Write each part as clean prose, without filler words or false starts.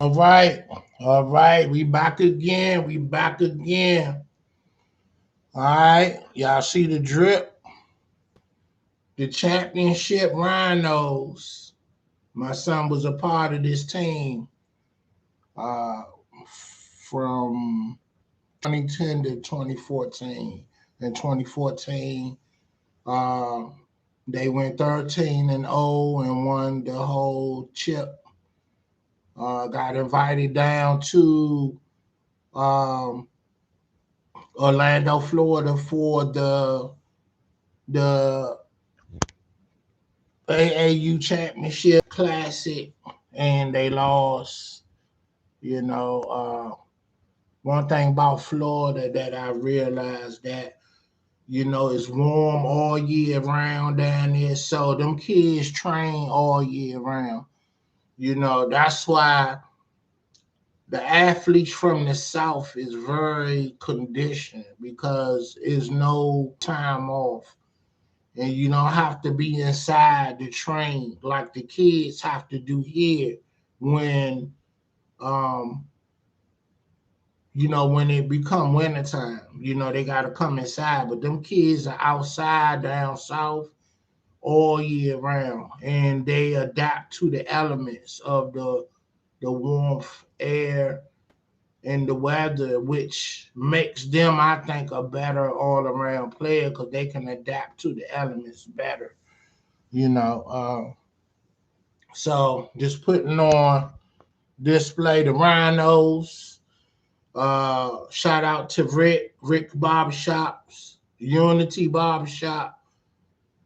All right, we back again. We back again. All right, y'all see the drip, the championship rhinos. My son was a part of this team uh, from 2010 to 2014. In 2014, uh, they went 13-0 and won the whole chip. Got invited down to um, Orlando, Florida for the AAU Championship Classic, and they lost. You know, one thing about Florida that I realized that it's warm all year round down there, so them kids train all year round. That's why the athletes from the South is very conditioned because there's no time off and you don't have to be inside the train like the kids have to do here when um when it become wintertime. They gotta come inside. But them kids are outside down south all year round and they adapt to the elements of the warmth air and the weather, which makes them, I think, a better all around player because they can adapt to the elements better. You know, so just putting on display the rhinos. Shout out to Rick Barbershops, Unity Barbershop.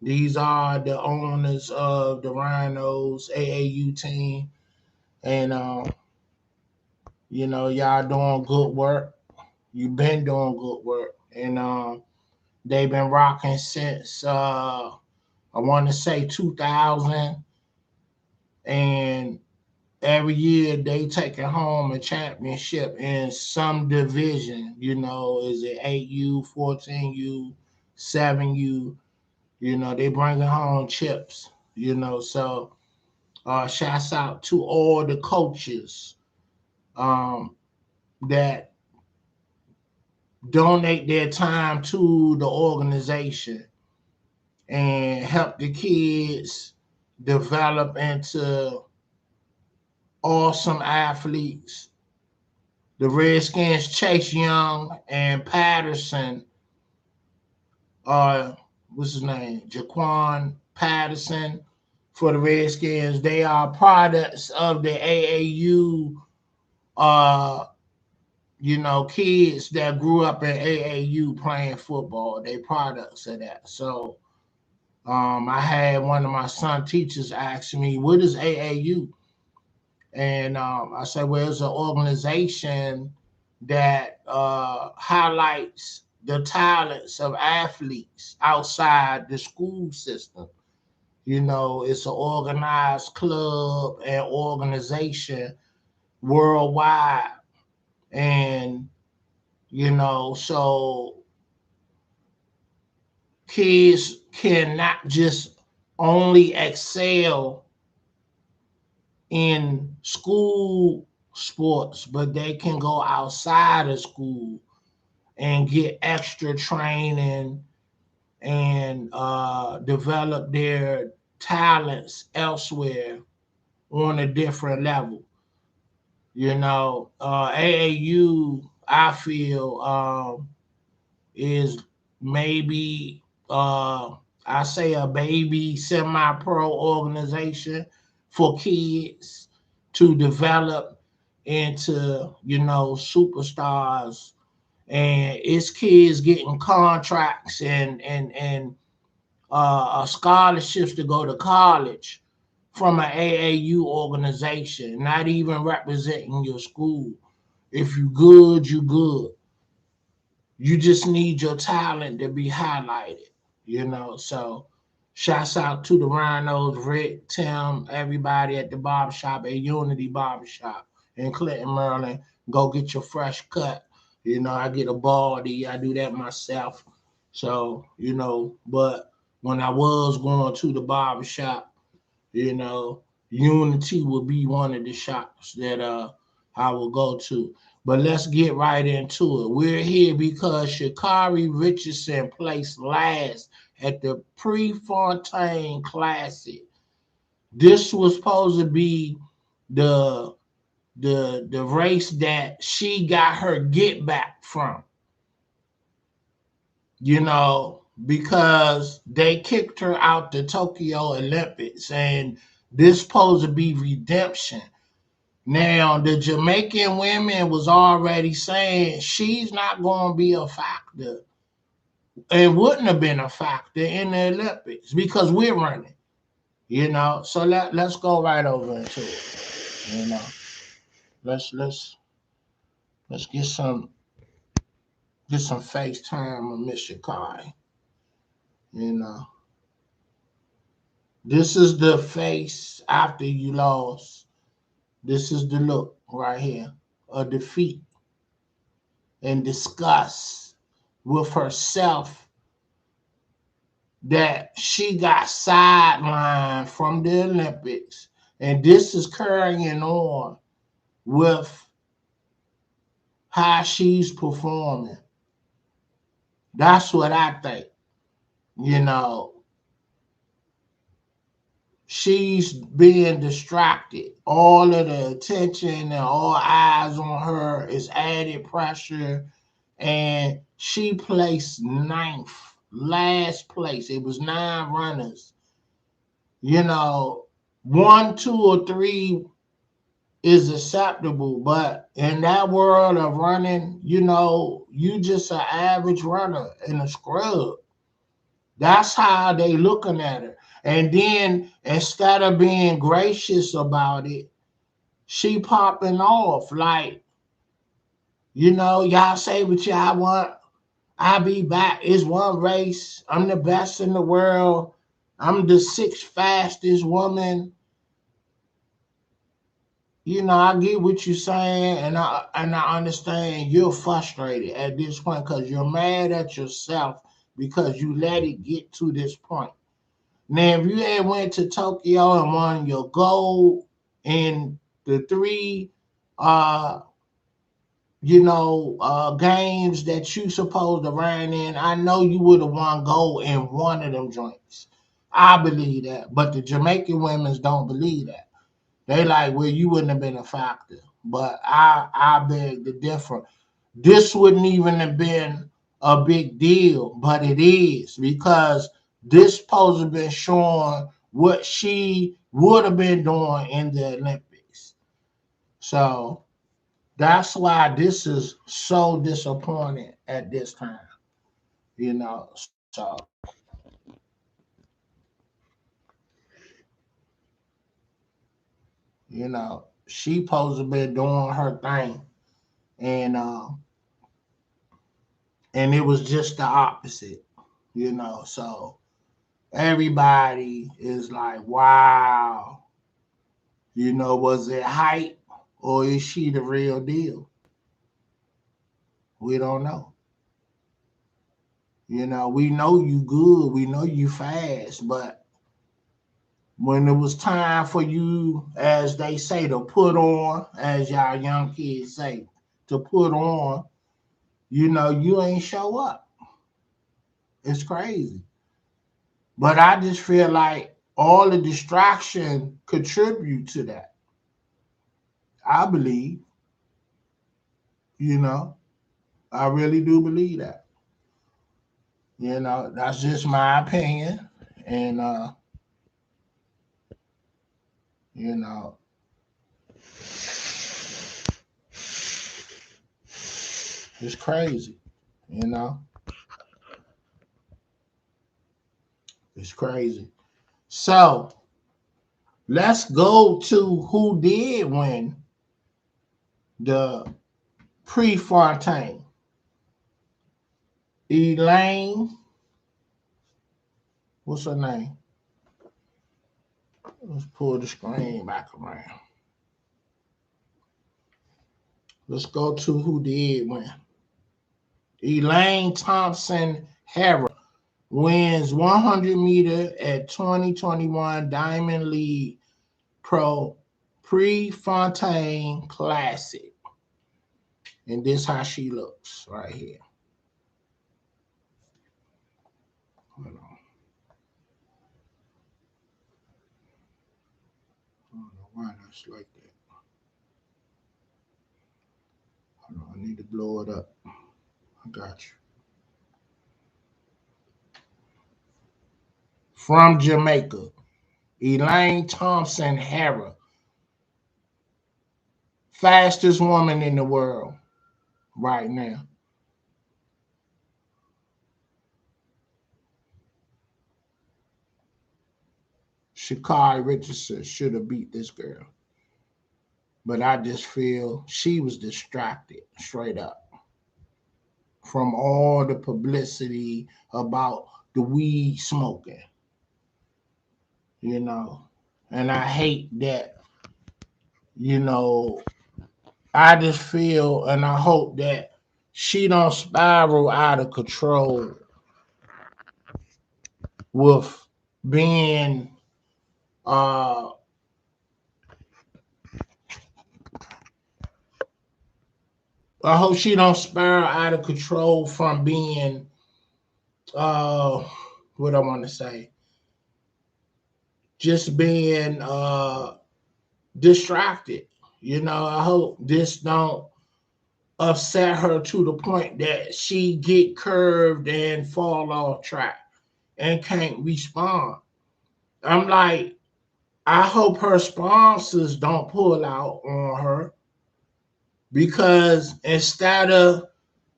These are the owners of the Rhinos AAU team, and y'all doing good work. You've been doing good work, and they've been rocking since I want to say 2000, and every year they taking home a championship in some division. Is it 8U, 14U, 7U? They bringing home chips. So shouts out to all the coaches um, that donate their time to the organization and help the kids develop into awesome athletes. The Redskins, Chase Young and Patterson, what's his name? Jaquan Patterson for the Redskins. They are products of the AAU, uh, kids that grew up in AAU playing football. They products of that. So I had one of my son teachers ask me, what is AAU? And I said, well, it's an organization that highlights the talents of athletes outside the school system. It's an organized club and organization worldwide. And, so kids cannot just only excel in school sports, but they can go outside of school and get extra training and develop their talents elsewhere on a different level. AAU, I feel, is maybe, I say, a baby semi pro organization for kids to develop into, superstars. And it's kids getting contracts and scholarships to go to college from an AAU organization, not even representing your school. If you good, you good. You just need your talent to be highlighted. So shouts out to the Rhinos, Rick, Tim, everybody at the barbershop, at Unity Barbershop in Clinton, Maryland. Go get your fresh cut. I get a baldy. I do that myself. So, but when I was going to the barbershop, Unity would be one of the shops that I will go to. But let's get right into it. We're here because Carri Richardson placed last at the Prefontaine Classic. This was supposed to be the the race that she got her get back from, because they kicked her out the Tokyo Olympics, and this supposed to be redemption. Now, the Jamaican women was already saying she's not going to be a factor and wouldn't have been a factor in the Olympics because we're running. So let's go right over into it. Let's get some FaceTime of Miss Shakai. You know, this is the face after you lost. This is the look right here of defeat and disgust with herself that she got sidelined from the Olympics. And this is carrying on with how she's performing. That's what I think. She's being distracted. All of the attention and all eyes on her is added pressure. And she placed ninth, last place. It was 9 runners. 1, 2, or 3 is acceptable, but in that world of running, you just an average runner in a scrub. That's how they looking at her. And then instead of being gracious about it, she popping off like, y'all say what y'all want. I'll be back. It's one race. I'm the best in the world. I'm the 6th fastest woman. I get what you're saying, and I understand you're frustrated at this point because you're mad at yourself because you let it get to this point. Now, if you had went to Tokyo and won your gold in the 3, games that you supposed to run in, I know you would have won gold in one of them joints. I believe that, but the Jamaican women don't believe that. They like, well, you wouldn't have been a factor. But I beg to differ. This wouldn't even have been a big deal, but it is because this supposed to have been showing what she would have been doing in the Olympics. So that's why this is so disappointing at this time. So she supposed to be doing her thing, and it was just the opposite. So everybody is like, wow, was it hype or is she the real deal? We don't know. We know you good, we know you fast, but when it was time for you, as they say, to put on, as y'all young kids say, to put on, you ain't show up. It's crazy. But I just feel like all the distraction contribute to that. I believe, I really do believe that. That's just my opinion. And, it's crazy. It's crazy. So let's go to who did win the Prefontaine. Elaine, what's her name? Let's pull the screen back around. Let's go to who did win. Elaine Thompson Harrell wins 100 meter at 2021 Diamond League Prefontaine Classic. And this how she looks right here. Hold on. I don't know why that's like that. Hold on, I need to blow it up. I got you. From Jamaica, Elaine Thompson Harrah, fastest woman in the world right now. Carri Richardson should have beat this girl. But I just feel she was distracted straight up from all the publicity about the weed smoking, you know. And I hate that, you know, I just feel and I hope that she don't spiral out of control with being I hope she don't spiral out of control from being uh what I want to say. Just being distracted. You know, I hope this don't upset her to the point that she get curved and fall off track and can't respond. I'm like, I hope her sponsors don't pull out on her because instead of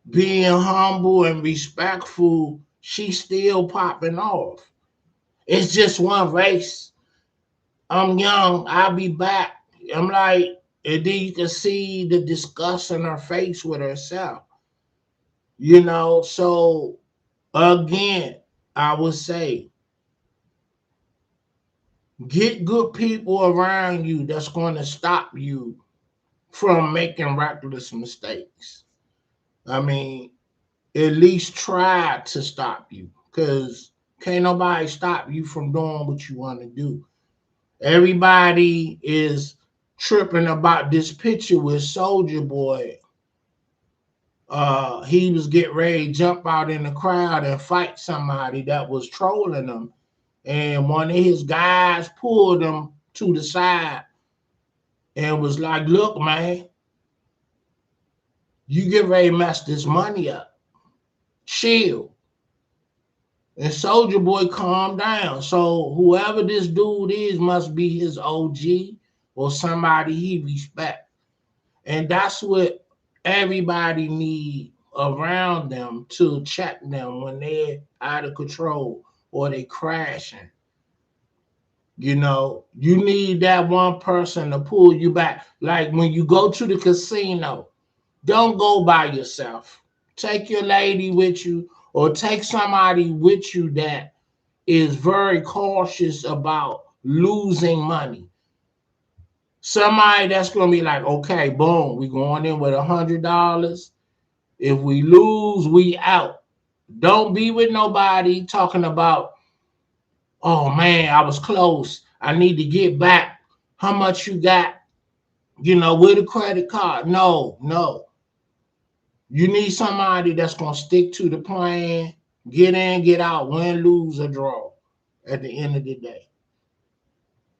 being humble and respectful, she's still popping off. It's just one race. I'm young. I'll be back. I'm like, and then you can see the disgust in her face with herself. You know, so again, I would say get good people around you that's going to stop you from making reckless mistakes. I mean, at least try to stop you because can't nobody stop you from doing what you want to do. Everybody is tripping about this picture with Soldier Boy. He was getting ready to jump out in the crowd and fight somebody that was trolling him. And one of his guys pulled him to the side and was like, look, man, you get ready to mess this money up. Chill. And Soldier Boy calmed down. So whoever this dude is must be his OG or somebody he respects. And that's what everybody need around them to check them when they're out of control or they crashing. You know, you need that one person to pull you back. Like when you go to the casino, don't go by yourself. Take your lady with you or take somebody with you that is very cautious about losing money. Somebody that's going to be like, okay, boom, we going in with $100. If we lose, we out. Don't be with nobody talking about, oh man, I was close. I need to get back. How much you got? You know, with a credit card. No, no. You need somebody that's going to stick to the plan, get in, get out, win, lose, or draw at the end of the day.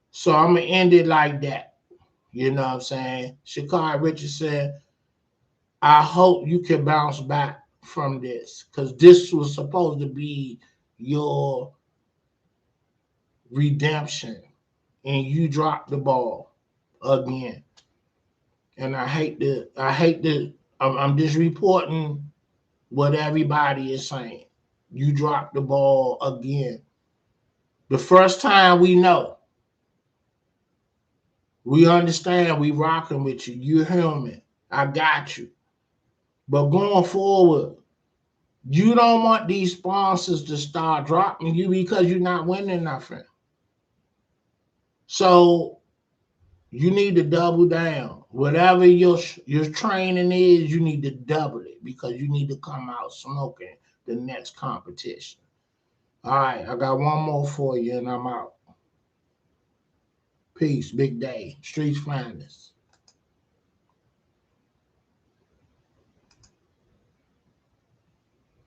So I'm going to end it like that. You know what I'm saying? Carri Richardson, I hope you can bounce back from this because this was supposed to be your redemption and you dropped the ball again. And I'm just reporting what everybody is saying. You dropped the ball again. The first time we know, we understand, we rocking with you. You're human. I got you. But going forward, you don't want these sponsors to start dropping you because you're not winning nothing. So you need to double down. Whatever your training is, you need to double it because you need to come out smoking the next competition. All right, I got one more for you and I'm out. Peace, big day. Streets finest.